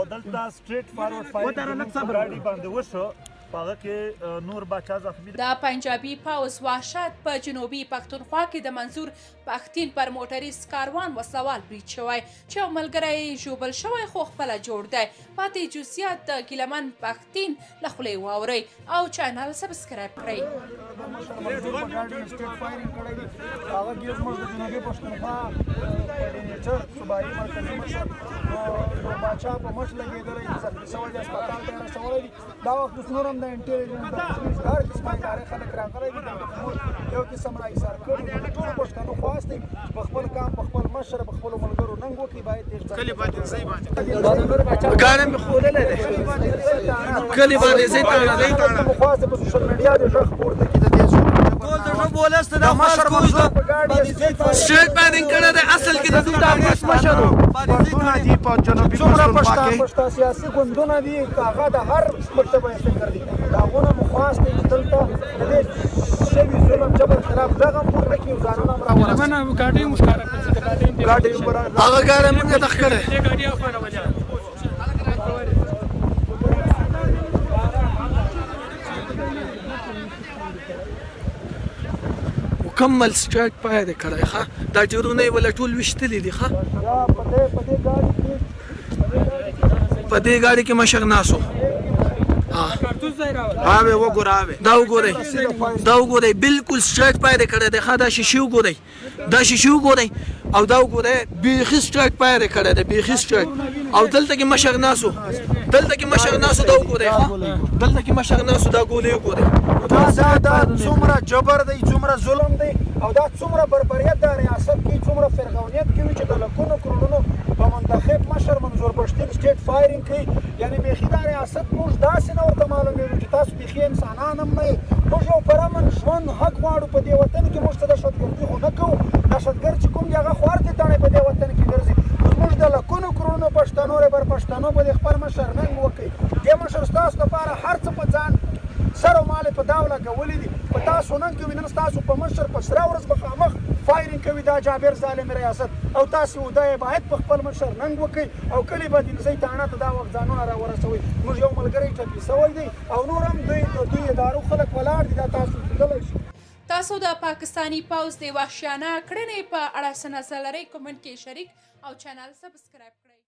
او دلته سټریټ فارورډ فایرینګ په ګاډي باندې وشو په هغه کې نور باچا زخمي د پنجابي پوځ وحشت په جنوبي پښتونخوا کې د منظور پښتين پر موټریز کاروان وسوال برید شوی چې یو ملګری ژوبل شوی خو خپله جوړ دی. پاتې جزئیات د ګیلمن پښتين له خولې واورئ او چینل سبسکرایب کړئ. هغه ګیز موږ د جنوبي پښتونخوا کوارډینیټر صوبایي مرکزي مشر باچا په مټ لګېدلی زخمي شوی دی، هسپتال ته یې رسولی دي. دا وخت اوس نور هم د انټیلیجنس د پولیس هر قسمه ادارې خلک راغلی دي، د یو قسم را ایسار کړي دي. د ټولو پښتنو خواست دی په خپل کام په خپل مشر په خپلو ملګرو ننګ وکړي. باید کلي باندې ځای باندې ګاډی مې ښودلی دی، کلي باندې ځای تړلی مو خواست په سوشل میډیا د غږ پورته کړي. د دې ټول د ښه بولسته دا مشر منظور سټریټ فایرینګ کړی دی. اصل کې د دوی د افغانستان مشر ګوندونه دي په جنوبي پښتونخوا کې سیاسي ګوندونه دي، هغه د هر مکتبه یې فکر دي. د هغونه مو خواست دی چې دلته د دې شوي ظلم جبر خلاف غږ هم پورته کړي او ځانونه هم راورسوي. هغه ګاډی موږ دغ کړی مکمل سټریټ فایر یې کړی ښه. دا ټیرونه یې وله ټول ویشتلي دي ښه. په دې ګاډي کې مشر ناست و. دا وګورئ بالکل سټریټ فایر یې کړی دی ښه. دا شیشې وګورئ، دا شیشې وګورئ او دا وګورئ بیخي سټریټ فایر یې کړی دی، بیخي سټریټ. او دلته کې مشر ناست و، دلته کې مشر ناست و. دا وګورئ ښه، دلته کې مشر ناست و. دا ګولۍ وګورئ. دا څومره جبر دی، څومره ظلم دی او دا څومره بربریت د ریاست کې، څومره فرغونیت کوي چې د لکونو کروڑونو په منتخب مشر منظور پښتين سټریټ فایرینګ کوي. یعنې بیخي دا ریاست موږ داسې نه ورته معلومېږو چې تاسو بیخي انسانان هم نه یې. موږ یو پر امن ژوند حق غواړو په دې وطن کې. موږ ته دهشتګردي خو نه کوو. دهشتګرد چې کوم دی هغه خو هر تڼۍ په دې وطن کې ګرځي. موږ د لکونو کروڑونو پښتنو رهبر پښتنو به د خپل مشر ننګ وکړي. دې مشر ستاسو لپاره هر څه په ځان سر او مال په داو لګولي دي. په تاسو نن کوي، نن ستاسو په مشر په سره ورځ مخامخ فایرینګ کوي دا جابر ظالم ریاست. او تاسو دا باید په خپل مشر ننګ وکړي او کلي باندې ځای تاڼه ته دا وخت ځانونه راورسوي. موږ یو ملګری ټپي سوی دی او نور هم دوی ادارو خلک ولاړ دي. دا تاسو لیدلی شئ. تاسو د پاکستانی پوځ د وحشیانه کړنې په اړه څه نظر لرئ؟ کومنټ کې شریک او چینل سبسکرایب کړئ.